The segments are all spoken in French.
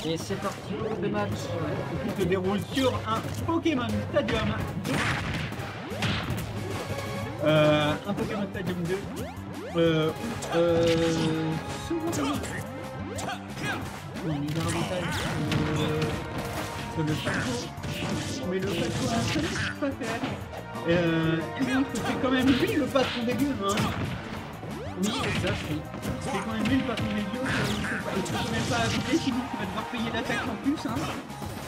Et c'est parti pour le match qui se déroule sur un Pokémon Stadium 2. Un Pokémon Stadium 2. On est dans l'avantage sur le plateau. Mais le patron a un seul pas faire. Et donc c'est quand même lui le patron des gueules, hein. Oui, c'est ça, oui. C'est quand même lui le patron des gueules, il ne faut même pas habiter, sinon tu vas devoir payer la taxe en plus, hein.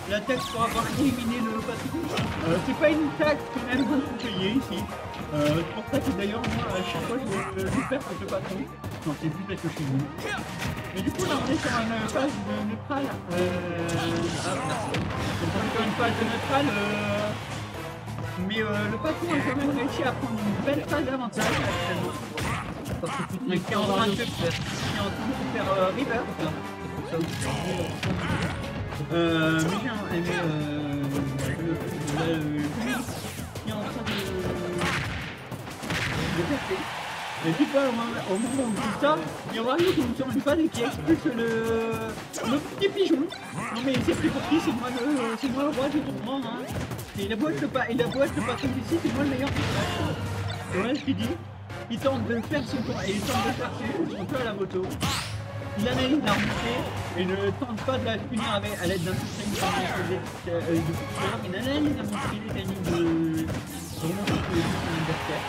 La taxe pour avoir éliminé le patron. C'est pas une taxe quand même beaucoup payée ici. C'est pour ça que d'ailleurs moi à chaque fois je perds avec le patron. Non, c'est plus parce que je suis nul. Mais du coup là on est sur une phase de neutral. C'est encore une phase de neutral. Mais le patron a quand même réussi à prendre une belle phase d'avantage actuellement. Parce que qui est en train de se faire river. Mais bien, qui est en train de percer. Et puis au moment où on dit ça, il y a Wario qui tombe sur une phase et qui expulse le petit pigeon. Non mais c'est plus pour qui, c'est moi le roi du tournoi, hein. Et il a beau être le patron d'ici, c'est moi le meilleur personnage. Et voilà ce qu'il dit. Il tente de faire son tour et il tente de faire son tour à la moto. Il analyse la remontée et ne tente pas de la punir à l'aide d'un tout frame de il analyse la montée mécanique de remonter le adversaire.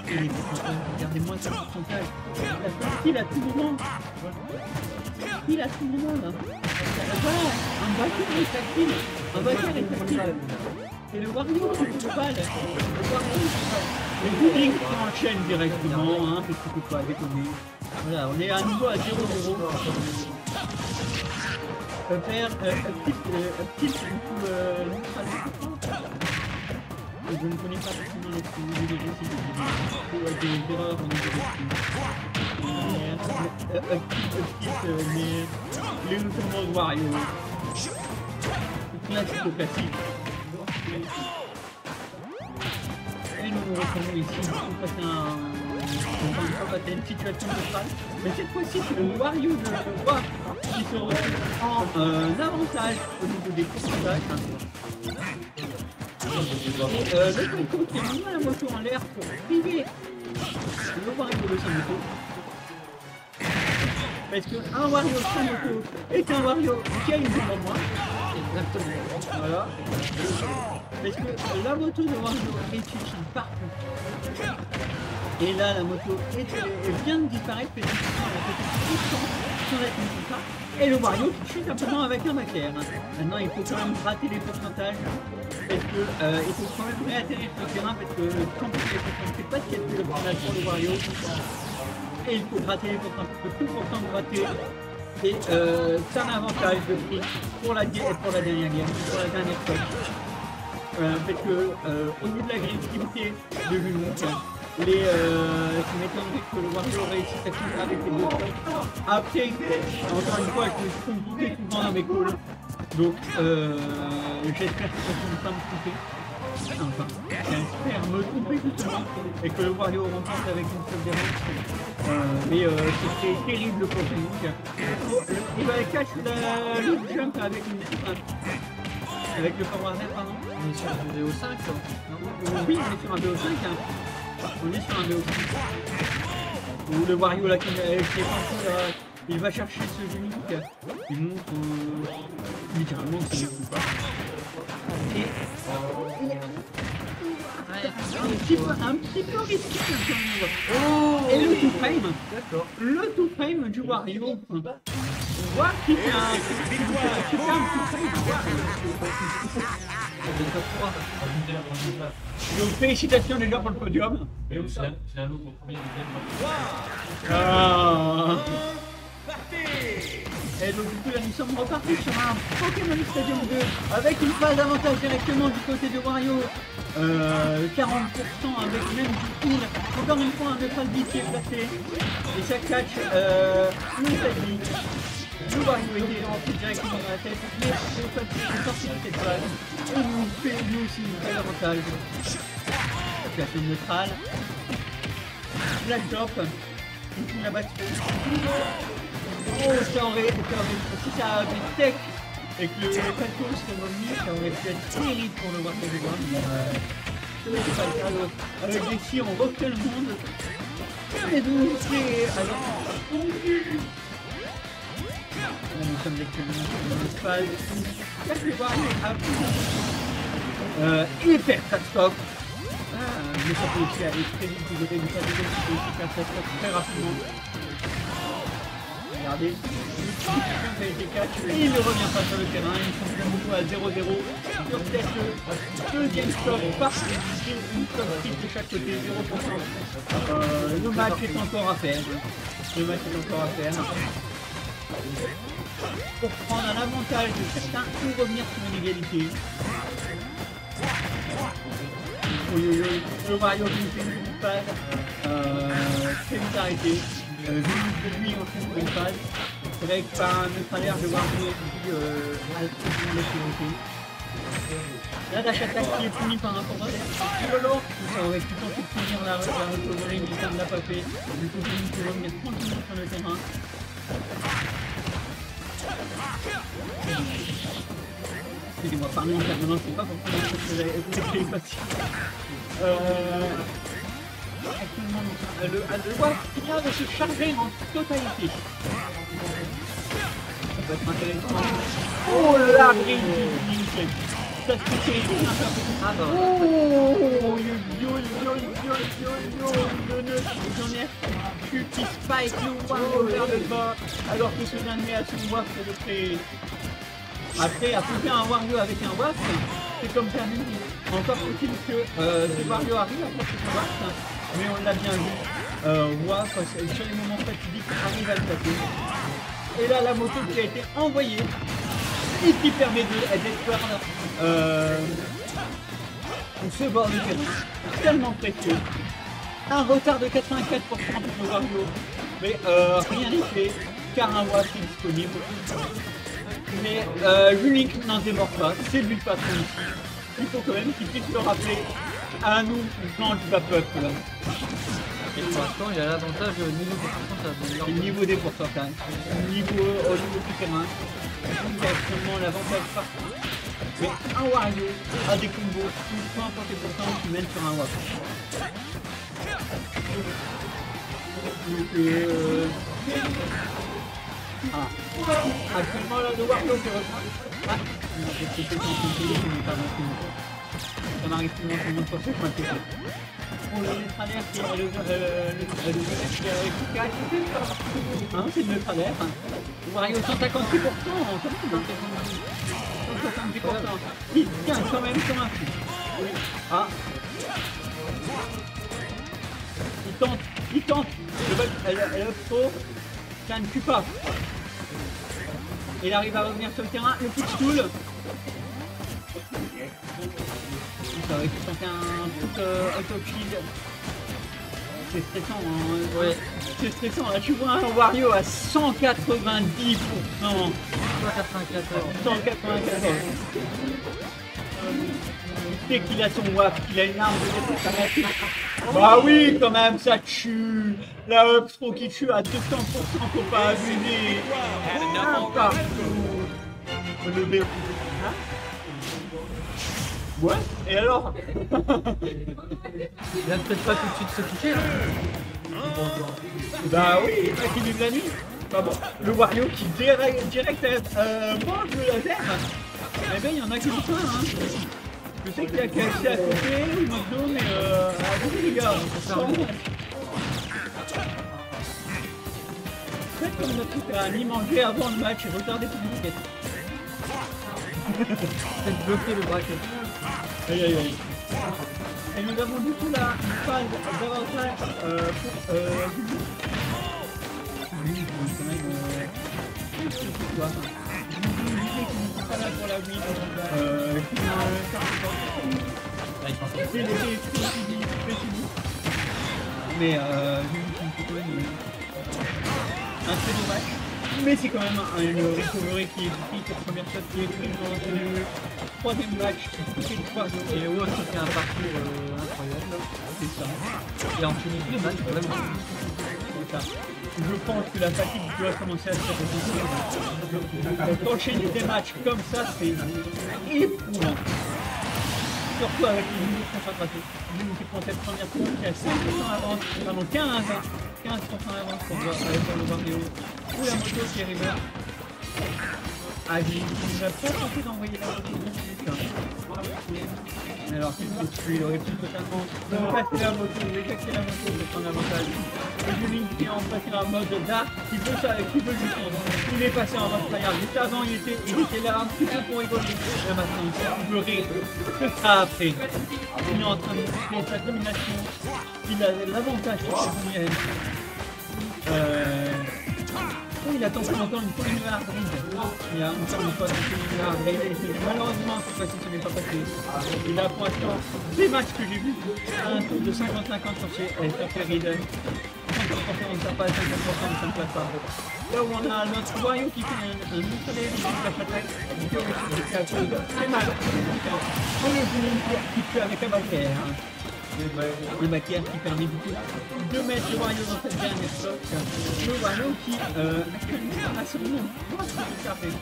Et regardez-moi ce pourcentage. Il a tout moment. Il a tout moment là. Voilà, un backer est tactile. Un backer est tactile. C'est le Wario qui se balle. Le public qui enchaîne directement, hein, parce qu'il ne peut pas déconner. Voilà, on est à nouveau à 0-0. Faire petit je ne connais pas forcément les coups, des erreurs au niveau des mais les notamment de Wario. Classique au classique. Et nous retrouvons ici, on va passer une situation de phase. Mais cette fois-ci, c'est le Wario de Roi qui se retrouve en avantage au niveau des pourcentages. Le Coco qui a mis la moto en l'air pour priver le Wario de sa moto. Parce qu'un Wario sans moto est un Wario qui a une bombe en moins. Exactement. Voilà. Parce que la moto de Wario est utile partout. Et là, la moto vient de disparaître parce que sans être une ça. Et le Wario tout de suite simplement avec un backer. Maintenant, il faut quand même gratter les pourcentages. Parce que il faut quand même réatterrir sur le terrain parce que quand on ne sait pas ce qu'il y a de le pourcentage pour le Wario. Et il faut gratter les pourcentages parce que tout pourcent de gratter. Et c'est un avantage de prix pour la dernière game, pour la dernière fois. Parce que au bout de l'agressivité de l'unique, ça m'étonnerait que le Wario réussisse à finir avec les deux points. Après, encore une fois, je me suis trompé souvent dans mes calls. Donc j'espère que ça ne va pas me tromper. Enfin, j'espère me tromper justement et que le Wario remporte avec une seule dérange. Mais c'était terrible pour Sonic. Il va catch le jump avec une avec le forward air, pardon. On est sur un BO5 là, non? Oui, on est sur un BO5. Hein. On est sur un BO5. Où le Wario là qui est parti là, il va chercher ce unique. Il montre littéralement que c'est le coup. Et un petit peu risqué oh. Et le two frame. D'accord. Le two frame du Wario. On voit qu'il fait un two frame. Donc félicitations déjà pour le podium. Et aussi, c'est un autre premier et donc du coup là nous sommes repartis sur un Pokémon Stadium 2 avec une phase d'avantage directement du côté de Wario. 40% avec même du coup encore une fois un neutral B qui est placé. Et ça catch une technique. Le Wario était rentré directement dans la tête, mais le fait est sorti de cette phase. Et nous fait lui aussi une belle avantage. situation neutrale. Flash drop. Une la basse. Oh, ça aurait. Si ça avait tech et que le Falco serait revenu, ça aurait pu être terrible pour le voir que je vois. C'est pas le cas. Avec des tirs, on refait le monde. Et donc, c'est. Alors. Là, nous sommes actuellement sur une phase. Là, je vais voir hyper catastrophe. Mais ça peut aussi aller très vite du côté du Falco qui peut aussi faire catastrophe très rapidement. Regardez, et il ne revient pas sur le terrain, ils sont de nouveau à 0-0 sur cette deuxième stop par une stop de chaque côté, 0%. Le match est encore à faire. Pour prendre un avantage de certains ou revenir sur une égalité. Le Mario qui fait une phase très vite arrêté. Lui en fait une phase. C'est vrai que par un neutralaire de Wario qui à la sécurité. Là dash attaque qui est puni par un contraire. Lolo, ça aurait pu tenter de finir la recovery, mais ça ne l'a pas fait. Du coup, il peut revenir tranquillement sur le terrain. Excusez-moi, parler en permanence, c'est pas forcément ce que j'ai facile. Actuellement, le WAF vient de se charger en totalité. Ça peut être intéressant. Oh la grille du Link. Ça se fait Ah bah. oh yo le nœud qui spike le Wario vers le bas alors que ce dernier a son WAF de créer. Après, affronter un Wario avec un WAF, c'est comme perdu. Encore faut-il que ce Wario arrive à faire ce WAF, mais on l'a bien vu. WAF, sur les moments fatidiques, arrive à le taper. Et là, la moto qui a été envoyée et qui permet d'être ce bord de terrain tellement précieux. Un retard de 84% pour le Wario, mais rien n'est fait car un WAF est disponible. Mais Link n'en démord pas, c'est lui le patron ici. Il faut quand même qu'il puisse le rappeler à nous, plan du peuple. Et pour l'instant, il a l'avantage au niveau des pourcentages. Au niveau des pourcentages, au niveau du terrain, il a actuellement l'avantage partout. Mais un Wario a des combos, peu importe les pourcents qui mènent sur un WAF. Donc, actuellement là, le Wario se reprend. Ah, ça m'arrive souvent tout le monde sur ce point de vue. Pour le neutralaire qui est le c'est le neutralaire. Wario 156%, il tient quand même comme un fou. Ah. Il tente. Elle trop. Ça ne tue pas. Il arrive à revenir sur le terrain, le push tool. Ça aurait pu tenter un truc auto-shield. C'est stressant, hein. Ouais. C'est stressant, là tu vois un Wario à 190%. 194. Dès qu'il a son WAF, qu'il a une arme de défense à mettre. Bah oui, quand même, ça tue. La up throw qui tue à 200%, faut pas abuser. Le B. Ouais, et alors? Il va peut-être pas tout de suite se toucher là. Bah oui, qui vive la nuit. Bah bon, le Wario qui direct mange le laser. Eh ben il y en a qui le font, hein. Je sais qu'il y a KFC à côté, McDo, mais allez les gars, faites comme notre truc à ni manger avant le match et retardez pour une bouquette. Faites bloquer le bracket. Aïe aïe aïe. Et nous avons du coup là une phase d'avantage pour pas là pour la win. Mais un très dommage. Mais c'est quand même une recovery qui est prise, cette première shot qui est prise dans le troisième match, qui fait 3 jours. Et Woz qui fait un parcours incroyable. C'est ça. Et en finit le match vraiment. C'est ça. Je pense que la fatigue doit commencer à se faire. Enchaîner des matchs comme ça, c'est éprouvant. Surtout avec une minute de concentration. Une qui prend cette première tour qui a 5% d'avance, pardon 15% d'avance pour le Wario. Ou la moto qui est river. Ah, il va pas tenter d'envoyer la moto tout de suite. Mais alors qu'il il aurait pu totalement passer la moto, éjecter la moto pour prendre l'avantage. Et Julien qui est en passé en mode dark, qui veut ça, qui veut juste il est passé en mode tryhard. Juste avant il était là un petit peu pour rigoler. Et maintenant il veut rire. Ce sera après. Il est en train de montrer sa domination. Il a l'avantage sur ses premiers. Il attend plus longtemps une polymérar grid. Il y a encore une fois une polymérar grid. Malheureusement, cette fois-ci, ce n'est pas passé. Il a pour l'instant des matchs que j'ai vus. Un tour de 50-50 sur ces Raiden. 50% on ne sert pas, 50% on ne passe pas. Là où on a notre Wario qui fait un soleil qui flash attack. C'est mal. On est venu qui tue avec la barrière. Le backer qui permet du coup de mettre le Wario dans cette dernière shot. Le Wario qui actuellement a seulement 3 carrés.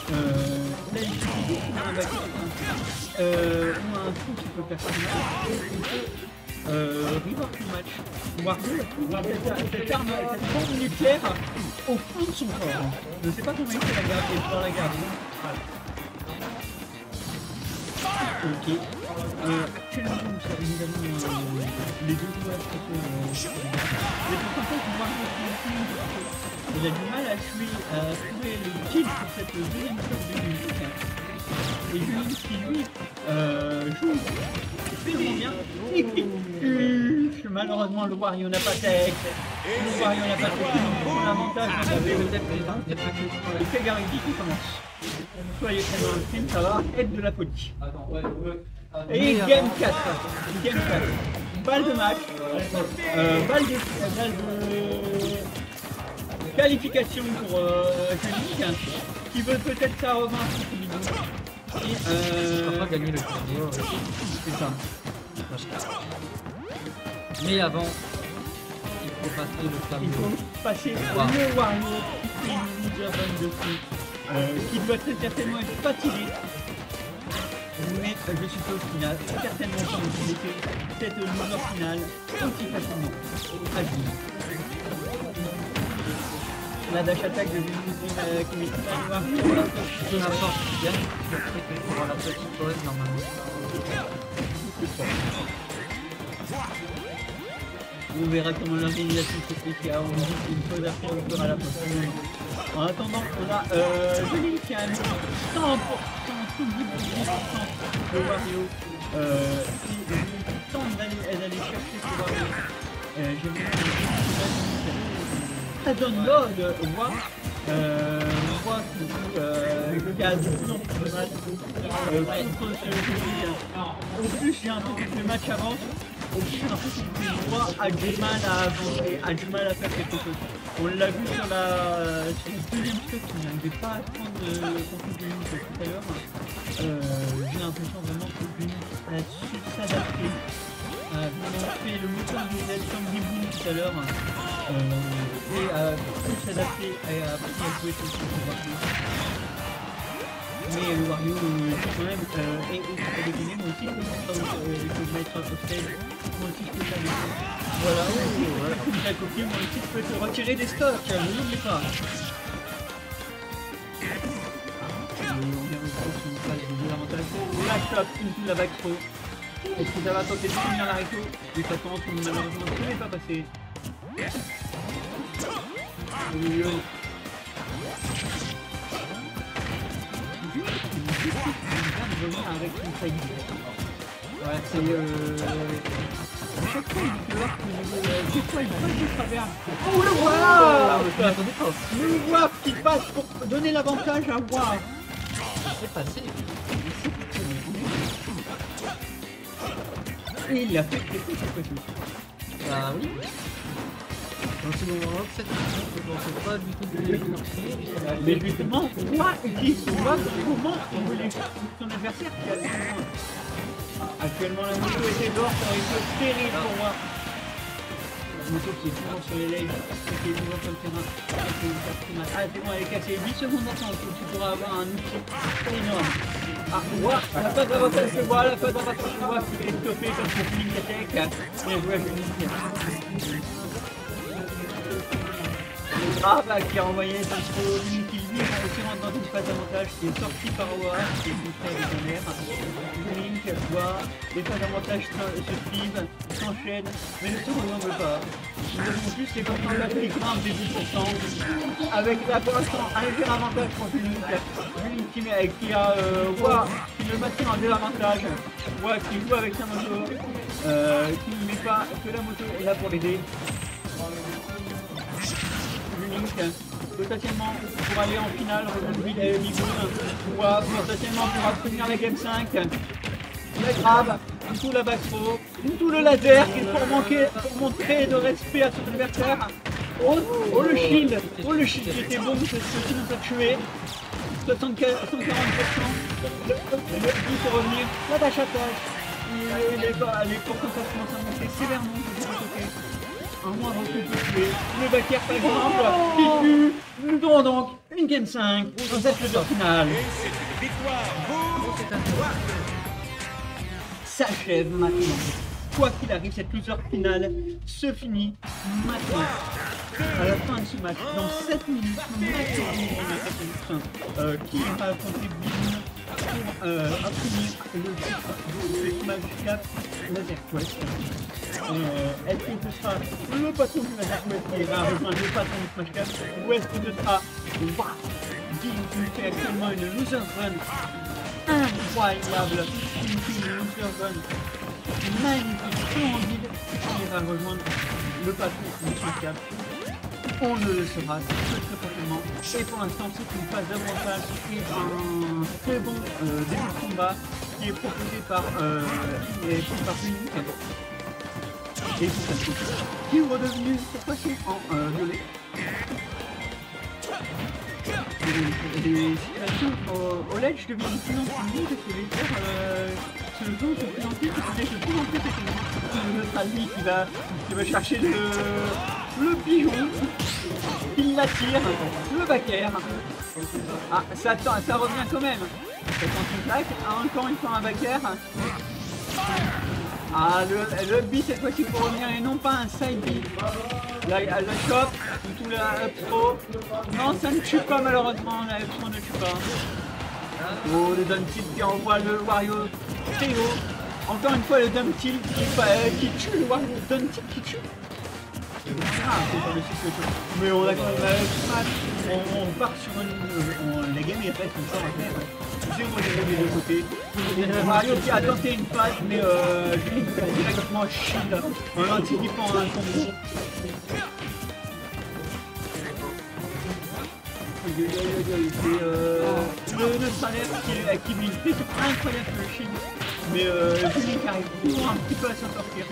Là il suffit juste d'un backer ou un trou qui peut faire ça. Rework le match. Wario, cette arme nucléaire au fond de son corps. Je ne sais pas comment il fait la garder, pour la garder. Ok. Actuellement, nous avons les deux joueurs qui sont les pourcentages du Wario qui il a du mal à trouver le kill pour cette deuxième chose de musique. Et Julien qui lui joue extrêmement bien. Et malheureusement le Wario n'a pas tech. Le Wario n'a pas tech. Donc l'avantage on avait peut-être le Kagariki qui commence. Soyez très dans le film, ça va être de la folie. Et game 4. Game 4. Balle de match. Balle de qualification pour Julien qui veut peut-être sa revanche. On va pas gagner le tournoi. C'est ça. Mais avant, il faut passer le fameux. Il faut passer le Wario qui fait une leader dessus. Qui doit très certainement être fatigué. Mais je suppose qu'il n'a certainement pas utilisé cette loser finale aussi facilement. La dash attack de Julien qui met tout à l'heure. Peu importe qui gagne, il faut avoir la petite pause normalement. On verra comment l'organisation se fait. On dit qu'une pause à faire, on fera la pause. En attendant, on a Julien qui a mis 100%, 110% de Wario. Il tente d'aller chercher ce Wario. J'ai vu ça download, on voit qu'il y a de plus en plus de matchs contre ce Julien. Au plus il y a un peu plus de matchs avant, au plus j'ai l'impression que le joueur a du mal à avancer, a du mal à faire quelque chose. On l'a vu sur la deuxième shot qui n'arrivait pas à prendre contre Julien tout à l'heure. J'ai l'impression vraiment que Julien a su s'adapter. A vraiment fait le moteur de comme Giboun tout à l'heure et a pu s'adapter et a appris à jouer tout ce qu'on va faire. Mais le Wario quand même est déconné, moi aussi je peux mettre au stage, moi aussi je peux faire des choses. Voilà, comme ta copine, moi aussi je peux te retirer des stocks, ne l'oublie pas. On vient au cours sur une phase de l'avantage. La top, une la back throw. Est-ce que ça va tenter de finir la réco? De toute façon, malheureusement, ce n'est pas passé. Avec une faillite. Ouais, c'est à chaque fois, il dit que l'arc des fois, il passe de travers. Oh, le voilà! Le Waf qui passe pour donner l'avantage à Waf. C'est passé. Et il l'a fait quelque chose cette fois-ci. Bah oui. Dans ce moment-là, cette équipe ne pensait pas du tout de les forcer. Mais justement, moi, utilise son voix comment on veut les son adversaire qui a le point. Actuellement, la moto était dehors, ça aurait été terrible pour moi. La moto qui est toujours sur les legs, qui est toujours sur le terrain. Ah, c'est bon, elle est cassée. 8 secondes d'attente, tu pourras avoir un outil énorme. Ah, ouah, elle n'a pas d'avantage de voix, elle n'a pas d'avantage de voix qui est stoppé comme pour Link Attack. Bien joué, Link. Ah bah qui a envoyé parce que lui qui lui aussi rentre dans une phase d'avantage qui est sorti par Aura, qui est poussé avec un air. Link voit les phases d'avantage se suivent, s'enchaînent, mais le tour on n'en veut pas. Nous avons juste les pourcentages qui grimpent des 10%, avec là pour l'instant un léger avantage contre Link. Link qui a Aura qui le maintient en désavantage, Aura qui joue avec sa moto, qui ne met pas que la moto est là pour l'aider. Potentiellement pour aller en finale, rejoindre Bigoun, ou potentiellement pour obtenir la Game 5. La grave, tout la back throw, tout le laser pour montrer de respect à son adversaire. Oh le shield, qui était bon, ce qui nous a tué. 140%, le pour revenir, la dash attack, les pourcentages commencent à monter sévèrement de ce côté. Un moindre coup de tuer, le backer par exemple, qui tue, nous aurons donc une Game 5 dans cette loser finale. S'achève maintenant. Quoi qu'il arrive, cette loser finale se finit maintenant. À la fin de ce match, dans 7 minutes, qui va affronter Bigoun pour obtenir le titre de Smash 4 Laser Quest. Est-ce que ce sera le patron du Laser Quest qui va rejoindre le patron du Smash 4 ou est-ce que ce sera Bigoun qui fait actuellement une loser run incroyable, une loser run magnifique, splendide, qui va rejoindre le patron du Smash 4. On ne le saura très prochainement. Et pour l'instant, c'est une phase d'avantage et un très bon début de combat qui est proposé par Link. Et tout ça, qui est redevenu cette fois-ci en violet. Les situations au ledge deviennent de plus en plus longues parce que les terres se jouent de plus en plus parce que de plus en plus c'est notre ami qui va chercher le pigeon, il l'attire, le backer. Ah, ça revient quand même. Ça tente une claque, encore une fois un backer. Ah, le B cette fois-ci pour revenir et non pas un side B. Là, le chop, tout la up throw. Non, ça ne tue pas malheureusement, la up throw ne tue pas. Oh, le dump tilt qui envoie le Wario très haut. Encore une fois, le dump tilt qui tue le Wario. Dump tilt qui tue. Ah, c'est pas le situation. Mais on a quand même un match. On part sur une. La game est faite comme ça, on va faire 0 des deux côtés. Mario qui a tenté une passe, mais Link a directement shield en anticipant un combo. Le salaire qui Link fait, c'est incroyable le shield. Mais Link arrive toujours un petit peu à s'en sortir.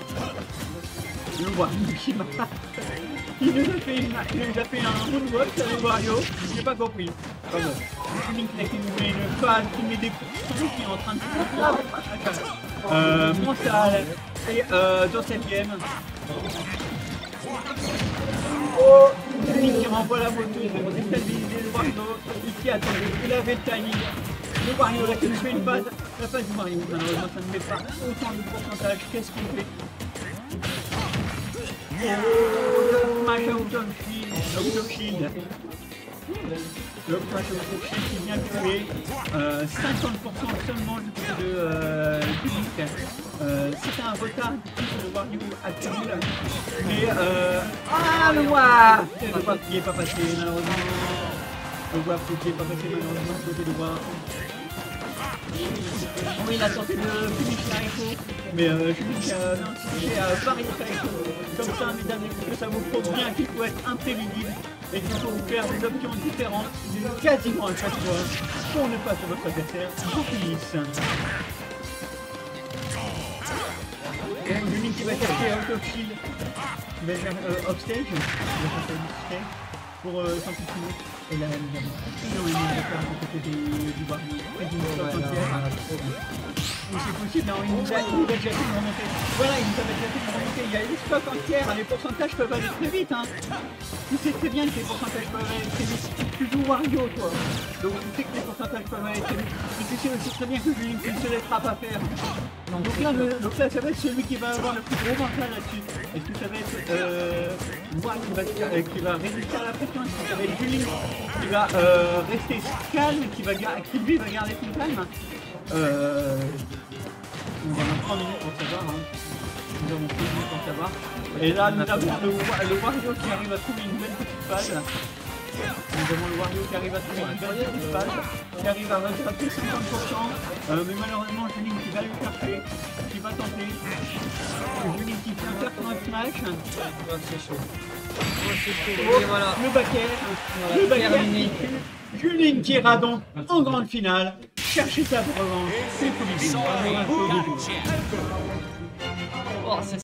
Le Wario qui m'a. Il nous a fait un moonwalk avec Wario, j'ai pas compris. Pas bon. Link qui nous met une balle, qui met des coups qui est en train de se faire. Monsal et dans cette game. Oh, Link qui renvoie la moto pour déstabiliser le Wario. Ici attendez, il avait le timing. Le Wario là qui nous fait une phase. La phase du Wario, malheureusement ça ne met pas autant de pourcentage. Qu'est-ce qu'on fait? Oh, le smash out of shield. Le smash out of shield qui vient tuer 50% seulement du côté de Link. C'est un retard sur le Wario actuel. Mais ah, le Wap qui n'est pas passé malheureusement. Le Wap qui n'est pas passé malheureusement du côté de Wap. Oui, il a tenté de finish Naruto, mais je lui dis anticipé à varier Naruto. Comme ça, mesdames et messieurs, ça vous prouve bien qu'il faut être imprévisible et qu'il faut vous faire des options différentes quasiment à chaque fois pour ne pas que votre adversaire vous finisse. Juline qui va chercher out of shield, qui va faire offstage, il va chercher offstage pour s'amplifier. Et là, évidemment, il va faire à côté du Wario. Et d'une stock entière. Ou c'est possible, non, il nous a déjà fait une remontée. Voilà, il nous avait déjà fait une remontée. Il y a les stocks entières, les pourcentages peuvent aller très vite. Hein. Tu sais très bien que les pourcentages peuvent aller très vite. Tu joues Wario, toi. Donc tu sais que les pourcentages peuvent aller très vite. Et tu sais aussi très bien que Juline ne se laissera pas faire. Donc là, ça va être celui qui va avoir le plus gros mental là-dessus. Est-ce que ça va être moi qui va résister à la pression? Est-ce que ça va être Juline qui va rester calme, qui lui va garder son calme? On a 3 minutes pour savoir. Hein. Nous avons 3 minutes pour savoir. Et là, nous avons le Wario qui arrive à trouver une belle petite phase. Nous avons le Wario qui arrive à trouver une belle petite phase, qui arrive à rattraper 50%. Mais malheureusement, Juline qui va lui chercher, qui va tenter. Juline qui vient faire son smash. C'est chaud. Et voilà. Le backer. Voilà, Le backer. terminé. Juline qui ira donc en grande finale. Chercher sa revanche. C'est fou. Oh, c'est